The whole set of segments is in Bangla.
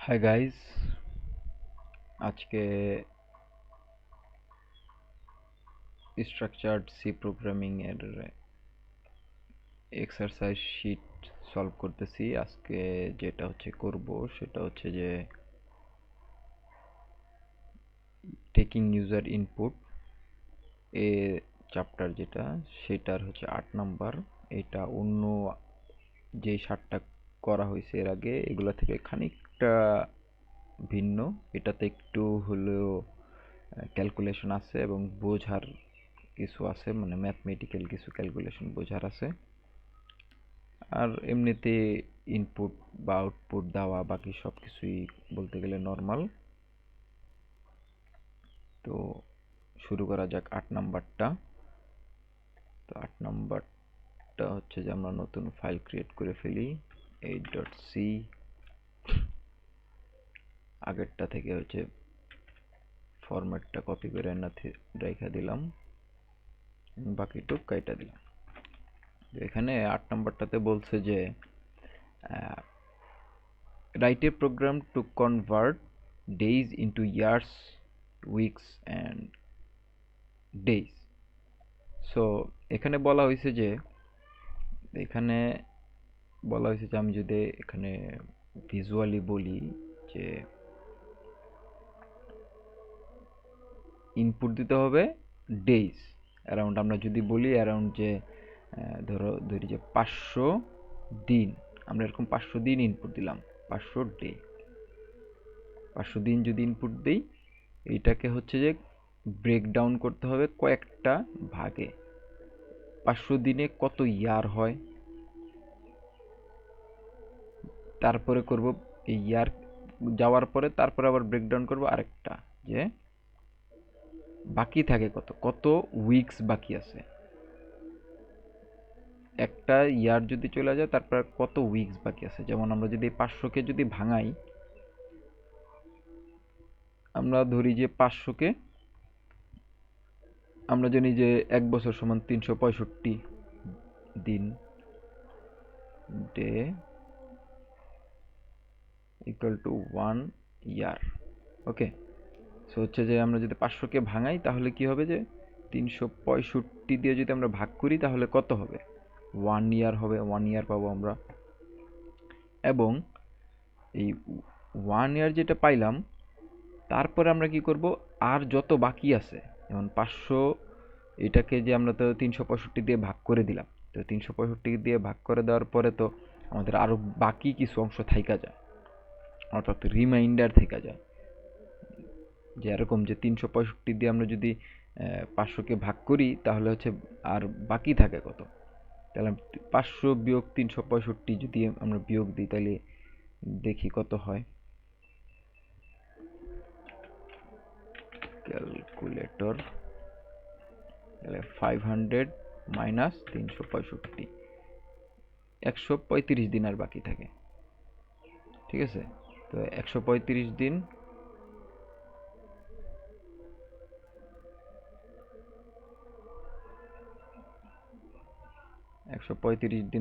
হাই গাইস, আজকে স্ট্রাকচার্ড সি প্রোগ্রামিং এর এক্সারসাইজ শিট সলভ করতেছি। আজকে যেটা করব সেটা যে টেকিং ইউজার ইনপুট এ চ্যাপ্টার, যেটা সেটার 8 নাম্বার। এটা অন্য যে 7টা করা হয়েছে এর আগে এগুলা থেকে খানিকটা ভিন্ন। এটাতে একটু হলেও ক্যালকুলেশন আছে এবং বোঝার কিছু আছে, মানে ম্যাথমেটিক্যাল কিছু ক্যালকুলেশন বোঝার আছে। আর এমনিতে ইনপুট বা আউটপুট দেওয়া বাকি সব কিছুই বলতে গেলে নর্মাল। তো শুরু করা যাক 8 নাম্বারটা। তো 8 নাম্বারটা যে আমরা নতুন ফাইল ক্রিয়েট করে ফেলি 8.c। আগেরটা থেকে ফরম্যাটটা কপি করে রেখে দিলাম, বাকিটুক কাইটা দিলাম। এখানে 8 নাম্বারটাতে বলছে যে write a program to convert days into years, weeks and days. So এখানে বলা হয়েছে যে আমি যদি এখানে ভিজুয়ালি বলি যে ইনপুট দিতে হবে ডেজ অ্যারাউন্ড। আমরা যদি বলি অ্যারাউন্ড যে ধরি যে 500 দিন, আমরা এরকম 500 দিন ইনপুট দিলাম, 500 ডে, 500 দিন যদি ইনপুট দিই, এইটাকে যে ব্রেকডাউন করতে হবে কয়েকটা ভাগে। 500 দিনে কত ইয়ার হয়, তারপরে করব এই ইয়ার যাওয়ার পরে তারপরে আবার ব্রেকডাউন করব আরেকটা, যে বাকি থাকে কত উইকস বাকি আছে। একটা ইয়ার যদি চলে যায় তারপর কত উইকস বাকি আছে। যেমন আমরা যদি 500কে যদি ভাঙাই, আমরা ধরি যে 500কে আমরা জানি যে 1 বছর সমান 365 দিন, day equal to 1 year. Okay, so যে আমরা যদি 500কে ভাঙাই তাহলে কি হবে, যে 365 দিয়ে যদি আমরা ভাগ করি তাহলে কত হবে, 1 ইয়ার হবে, 1 ইয়ার পাবো আমরা। এবং এই 1 ইয়ার যেটা পাইলাম, তারপরে আমরা কি করব, আর যত বাকি আছে, যেমন 500, এটাকে যে আমরা তো 365 দিয়ে ভাগ করে দিলাম, তো 365 দিয়ে ভাগ করে দেওয়ার পরে তো আমাদের আরও বাকি কিছু অংশ থাইকা যায়, অর্থাৎ রিমাইন্ডার থেকে যায়। যে এরকম যে 365 দিয়ে আমরা যদি 500কে ভাগ করি তাহলে আর বাকি থাকে কত, তাহলে 500 বিয়োগ 365 যদি আমরা বিয়োগ দিই তাহলে দেখি কত হয়। ক্যালকুলেটর, তাহলে 500 মাইনাস 365, 135 দিন আর বাকি থাকে। ঠিক আছে, তো 135 দিন,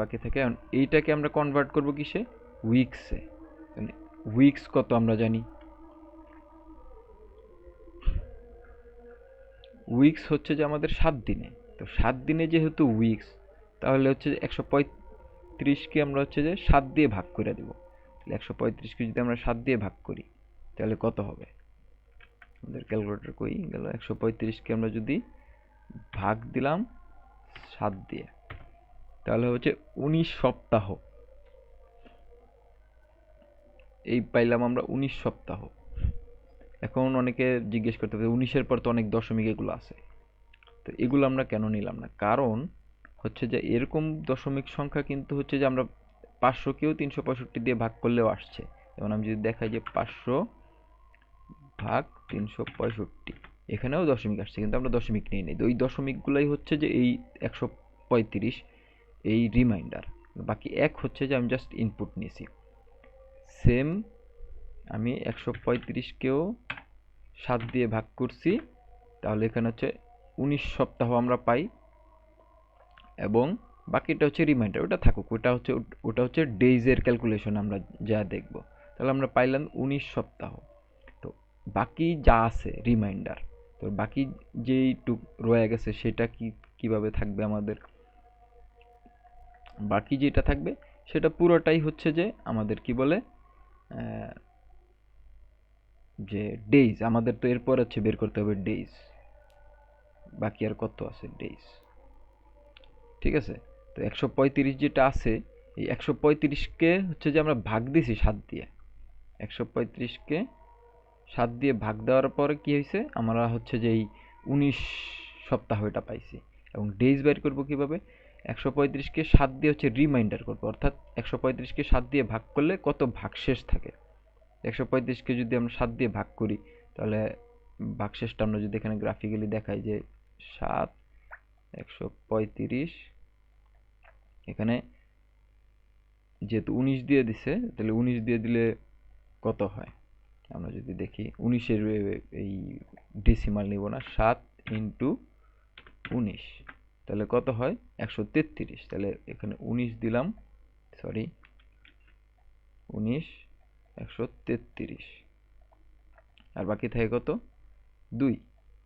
বাকি থাকে। এখন এইটাকে আমরা কনভার্ট করব কিসে, উইকসে। উইকস কত আমরা জানি, উইকস যে আমাদের 7 দিনে। তো 7 দিনে যেহেতু উইকস, তাহলে 135কে আমরা যে 7 দিয়ে ভাগ করে দেব। 135কে যদি আমরা 7 দিয়ে ভাগ করি তাহলে কত হবে, আমাদের ক্যালকুলেটর কই গেল। 135কে আমরা যদি ভাগ দিলাম 7 দিয়ে, তাহলে 19 সপ্তাহ। এই পাইলাম আমরা 19 সপ্তাহ। এখন অনেকে জিজ্ঞেস করতে পারে 19-এর পর তো অনেক দশমিক এগুলো আছে, তো এগুলো আমরা কেন নিলাম না? কারণ যে এরকম দশমিক সংখ্যা কিন্তু যে আমরা 500কেও 365 দিয়ে ভাগ করলেও আসছে। যেমন আমি যদি দেখাই যে 500 ভাগ 365, এখানেও দশমিক আসছে, কিন্তু আমরা দশমিক নিয়ে নিই। ওই দশমিকগুলাই যে এই 135, এই রিমাইন্ডার। বাকি এক যে আমি জাস্ট ইনপুট নিয়েছি। সেম আমি 135কেও 7 দিয়ে ভাগ করছি, তাহলে এখানে 19 সপ্তাহ আমরা পাই, এবং বাকিটা রিমাইন্ডার। ওটা থাকুক, ওটা ডেইজের ক্যালকুলেশন আমরা যা দেখব। তাহলে আমরা পাইলাম 19 সপ্তাহ। তো বাকি যা আছে রিমাইন্ডার, তো বাকি যেইটুক রয়ে গেছে সেটা কিভাবে থাকবে আমাদের, বাকি যেটা থাকবে সেটা পুরোটাই হচ্ছে যে আমাদের কি বলে যে ডেইজ। আমাদের তো এরপর হচ্ছে বের করতে হবে ডেইজ, বাকি আর কত আছে ডেইজ। ঠিক আছে, তো 135 যেটা আছে, এই 135কে হচ্ছে যে আমরা ভাগ দিছি 7 দিয়ে। 135কে 7 দিয়ে ভাগ দেওয়ার পরে কি হয়েছে, আমরা হচ্ছে যে এই 19 সপ্তাহ এটা পাইছি। এবং ডেইজ বের করবো কিভাবে, 135কে 7 দিয়ে হচ্ছে রিমাইন্ডার করবো, অর্থাৎ 135কে 7 দিয়ে ভাগ করলে কত ভাগশেষ থাকে। 135কে যদি আমরা 7 দিয়ে ভাগ করি তাহলে ভাগশেষটা আমরা যদি এখানে গ্রাফিক্যালি দেখাই যে 7, 135, এখানে যেহেতু 19 দিয়ে দিছে তাহলে 19 দিয়ে দিলে কত হয় আমরা যদি দেখি, 19-এর এই ডেসিমাল নিব না, 7 ইন্টু 19 তাহলে কত হয় 133। তাহলে এখানে 19 দিলাম, সরি 19, 133, আর বাকি থাকে কত 2।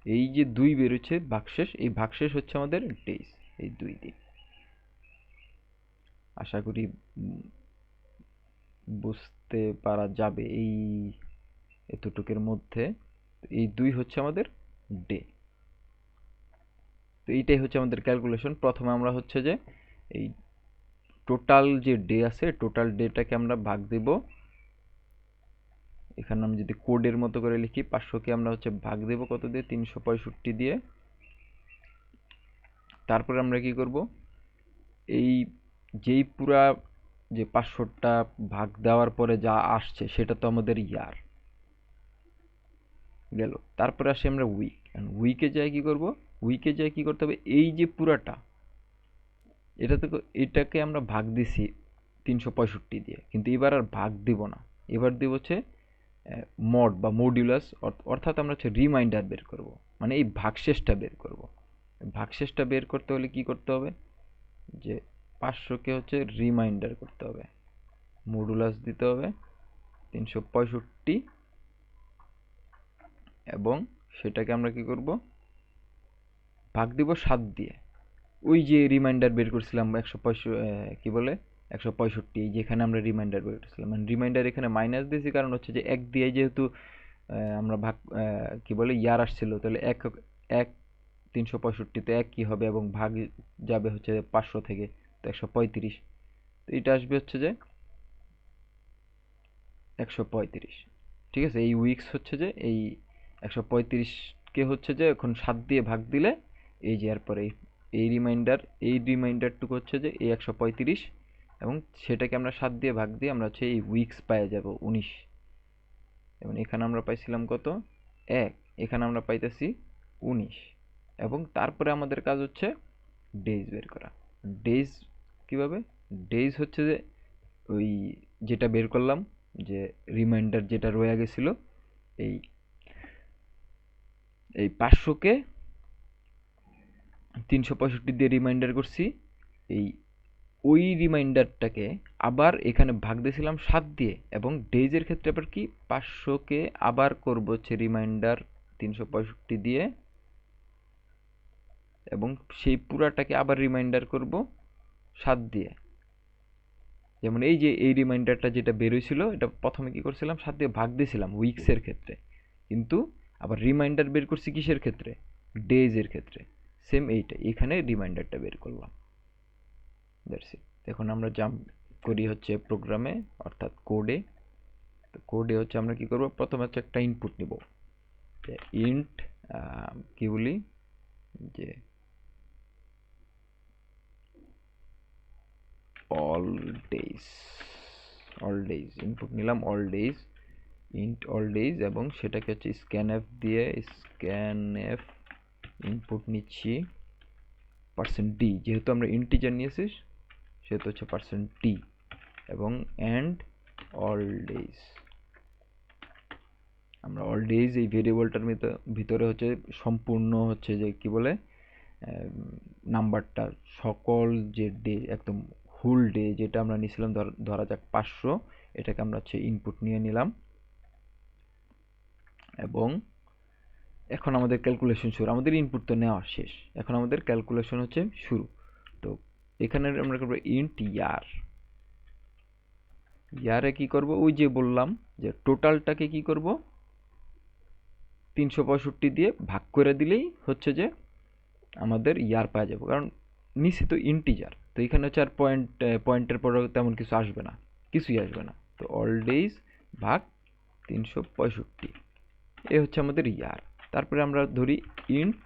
এই যে 2 বেরোচ্ছে ভাগশেষ, এই ভাগশেষ হচ্ছে আমাদের ডেইজ, এই 2 দিন। আশা করি বুঝতে পারা যাবে এই এতটুকের মধ্যে। এই 2 হচ্ছে আমাদের ডে। তো এইটাই হচ্ছে আমাদের ক্যালকুলেশন। প্রথমে আমরা হচ্ছে যে এই টোটাল যে ডে আছে, টোটাল ডেটাকে আমরা ভাগ দেব, এখানে আমি যদি কোডের মতো করে লিখি 500কে আমরা হচ্ছে ভাগ দেব কত দিয়ে, 365 দিয়ে। তারপরে আমরা কি করব, এই যেই পুরা যে 500টা ভাগ দেওয়ার পরে যা আসছে সেটা তো আমাদের ইয়ার গেল। তারপরে আসি আমরা উইক, উইকে যাই কি করব, উইকে যাই কি করতে হবে, এই যে পুরাটা এটাকে আমরা ভাগ দিছি 365 দিয়ে, কিন্তু এবার আর ভাগ দিব না, এবার দিব হচ্ছে মড বা মডিউলাস, অর্থাৎ আমরা হচ্ছে রিমাইন্ডার বের করব, মানে এই ভাগশেষটা বের করব। ভাগশেষটা বের করতে হলে কি করতে হবে, যে 500কে হচ্ছে রিমাইন্ডার করতে হবে, মডুলাস দিতে হবে 365 এবং সেটাকে আমরা কি করব, ভাগ দিব 7 দিয়ে। ওই যে রিমাইন্ডার বের করছিলাম 165, কি বলে 165, যেখানে আমরা রিমাইন্ডার বের করছিলাম, মানে রিমাইন্ডার এখানে মাইনাস দিয়েছি কারণ হচ্ছে যে 1 দিয়ে যেহেতু আমরা ভাগ কি বলে ইয়ার আসছিল, তাহলে 1 365-তে 1 কি হবে এবং ভাগ যাবে হচ্ছে 500 থেকে, তো 135, তো এটা আসবে হচ্ছে যে 135। ঠিক আছে, এই উইকস হচ্ছে যে এই 135কে হচ্ছে যে এখন 7 দিয়ে ভাগ দিলে এই যে এরপরে এই রিমাইন্ডারটুকু হচ্ছে যে এই 135, এবং সেটাকে আমরা 7 দিয়ে ভাগ দিয়ে আমরা হচ্ছে এই উইকস পেয়ে যাব 19। এবং এখানে আমরা পাইছিলাম কত 1, এখানে আমরা পাইতেছি 19, এবং তারপরে আমাদের কাজ হচ্ছে ডেজ বের করা। ডেজ কিভাবে, ডেজ হচ্ছে যে ওই যেটা বের করলাম, যে রিমাইন্ডার যেটা রয়ে গেছিল, এই এই 500কে 365 দিয়ে রিমাইন্ডার করছি, এই ওই রিমাইন্ডারটাকে আবার এখানে ভাগ দিয়েছিলাম 7 দিয়ে, এবং ডেজের ক্ষেত্রে আবার কি 500কে আবার করব হচ্ছে রিমাইন্ডার 365 দিয়ে, এবং সেই পুরাটাকে আবার রিমাইন্ডার করব 7 দিয়ে। যেমন এই যে এই রিমাইন্ডারটা যেটা বেরোয়ছিল, এটা প্রথমে কি করছিলাম 7 দিয়ে ভাগ দিয়েছিলাম উইকসের ক্ষেত্রে, কিন্তু আবার রিমাইন্ডার বের করছি কিসের ক্ষেত্রে, ডেজের ক্ষেত্রে। সেম এইটা এখানে রিমাইন্ডারটা বের করলাম, দ্যাটস ইট। এখন আমরা জাম্প করি হচ্ছে প্রোগ্রামে, অর্থাৎ কোডে। তো কোডে হচ্ছে আমরা কি করব, প্রথমে হচ্ছে একটা ইনপুট নিব, যে ইন্ট কি বলি, যে all days, all days input নিলাম, all days, int all days, এবং সেটাকে হচ্ছে স্ক্যানএফ দিয়ে স্ক্যানএফ ইনপুট নিচ্ছি %d, যেহেতু আমরা ইন্টিজার নিয়েছি সেহেতু হচ্ছে %d, এবং এন্ড অল ডেজ। আমরা অল ডেজ এই ভেরিয়েবলটার ভিতরে হচ্ছে সম্পূর্ণ হচ্ছে যে কি বলে নাম্বারটা, সকল যে ডে একদম ফুল ডে যেটা আমরা নিয়েছিলাম, ধরা যাক 500, এটাকে আমরা হচ্ছে ইনপুট নিয়ে নিলাম, এবং এখন আমাদের ক্যালকুলেশন শুরু। আমাদের ইনপুট তো নেওয়া শেষ, এখন আমাদের ক্যালকুলেশন হচ্ছে শুরু। তো এখানে আমরা করবো ইন্ট ইয়ার। ইয়ারে কি করব, ওই যে বললাম যে টোটালটাকে কি করব 365 দিয়ে ভাগ করে দিলেই হচ্ছে যে আমাদের ইয়ার পাওয়া যাবে, কারণ নিচে তো ইন্টিজার, তো এখানে হচ্ছে আর পয়েন্টের পরে তেমন কিছু আসবে না, কিছুই আসবে না। তো অল ডেজ ভাগ 365, এ হচ্ছে আমাদের ইয়ার। তারপরে আমরা ধরি int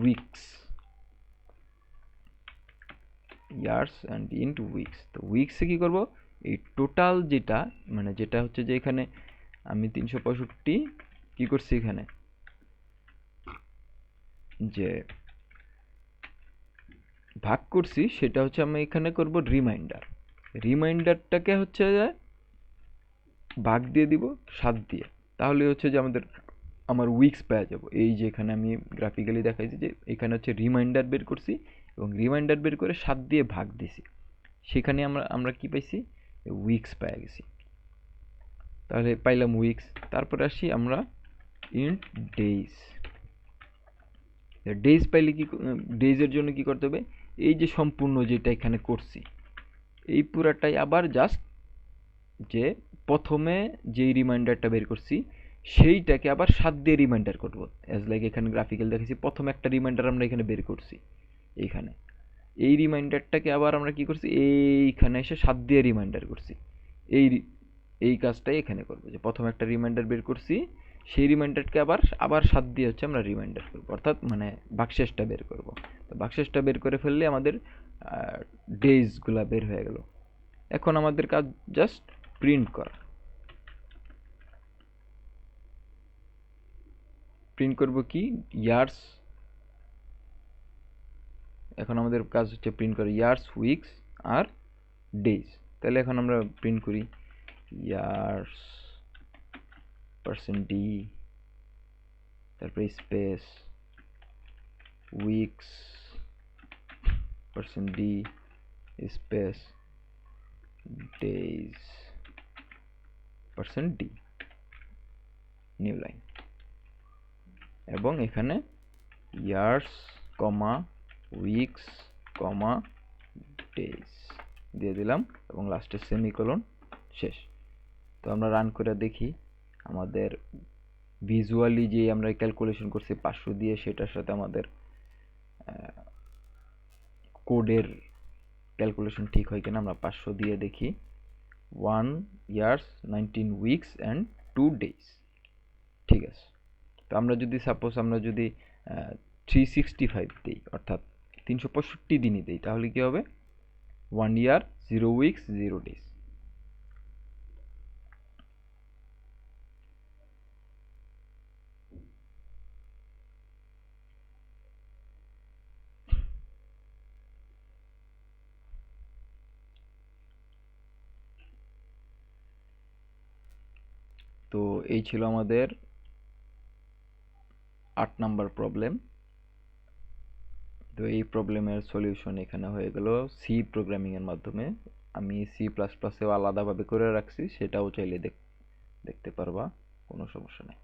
weeks, years and int weeks. তো উইকসে কি করব, এই টোটাল যেটা মানে যেটা হচ্ছে যে এখানে আমি 365 কি করছি এখানে যে ভাগ করছি, সেটা হচ্ছে আমি এখানে করব রিমাইন্ডার। রিমাইন্ডারটাকে হচ্ছে যে ভাগ দিয়ে দিব 7 দিয়ে, তাহলে হচ্ছে যে আমার উইকস পেয়ে যাব। এই যে এখানে আমি গ্রাফিক্যালি দেখাইছি যে এখানে হচ্ছে রিমাইন্ডার বের করছি এবং রিমাইন্ডার বের করে 7 দিয়ে ভাগ দিছি, সেখানে আমরা কি পাইছি, উইকস পেয়ে গেছি। তাহলে পাইলাম উইকস। তারপরে আসি আমরা ইন্ট ডেইজ। ডেইজ পাইলে কি, ডেইজের জন্য কি করতে হবে, এই যে সম্পূর্ণ যেটা এখানে করছি এই পুরাটাই আবার জাস্ট যে প্রথমে যেই রিমাইন্ডারটা বের করছি সেইটাকে আবার 7 দিয়ে রিমাইন্ডার করব। অ্যাজ লাইক এখানে গ্রাফিক্যাল দেখেছি, প্রথম একটা রিমাইন্ডার আমরা এখানে বের করছি, এইখানে এই রিমাইন্ডারটাকে আবার আমরা কি করছি, এইখানে এসে 7 দিয়ে রিমাইন্ডার করছি। এই এই কাজটাই এখানে করব, যে প্রথম একটা রিমাইন্ডার বের করছি, সেই রিমাইন্ডারকে আবার 7 দিয়ে হচ্ছে আমরা রিমাইন্ডার করব, অর্থাৎ মানে বাকশেষটা বের করব। তো বাকশেষটা বের করে ফেললে আমাদের ডেজগুলা বের হয়ে গেল। এখন আমাদের কাজ জাস্ট প্রিন্ট করা। প্রিন্ট করব কি, ইয়ার্স। এখন আমাদের কাজ হচ্ছে প্রিন্ট করা ইয়ার্স, উইকস আর ডেজ। তাহলে এখন আমরা প্রিন্ট করি ইয়ার্স % d, তারপরে space weeks % d space days % d, new line. এবং এখানে ইয়ার্স কমা উইকস কমা ডেজ দিয়ে দিলাম এবং লাস্টে সেমিকোলন, শেষ। তো আমরা রান করে দেখি আমাদের ভিজুয়ালি যে আমরা ক্যালকুলেশন করছি 500 দিয়ে, সেটার সাথে আমাদের কোডের ক্যালকুলেশন ঠিক হয় কিনা। আমরা 500 দিয়ে দেখি 1 ইয়ার্স 19 উইকস অ্যান্ড 2 ডেজ, ঠিক আছে। তো আমরা যদি সাপোজ আমরা যদি 365 দিই, অর্থাৎ 365 দিনই দিই, তাহলে কি হবে 1 ইয়ার 0 উইকস 0 ডেজ। তো এই ছিল আমাদের 8 নাম্বার প্রবলেম। তো এই প্রবলেমের সলিউশন এখানে হয়ে গেল সি প্রোগ্রামিং এর মাধ্যমে। আমি C++এও আলাদাভাবে করে রাখছি, সেটাও চাইলে দেখতে পারবা, কোনো সমস্যা নেই।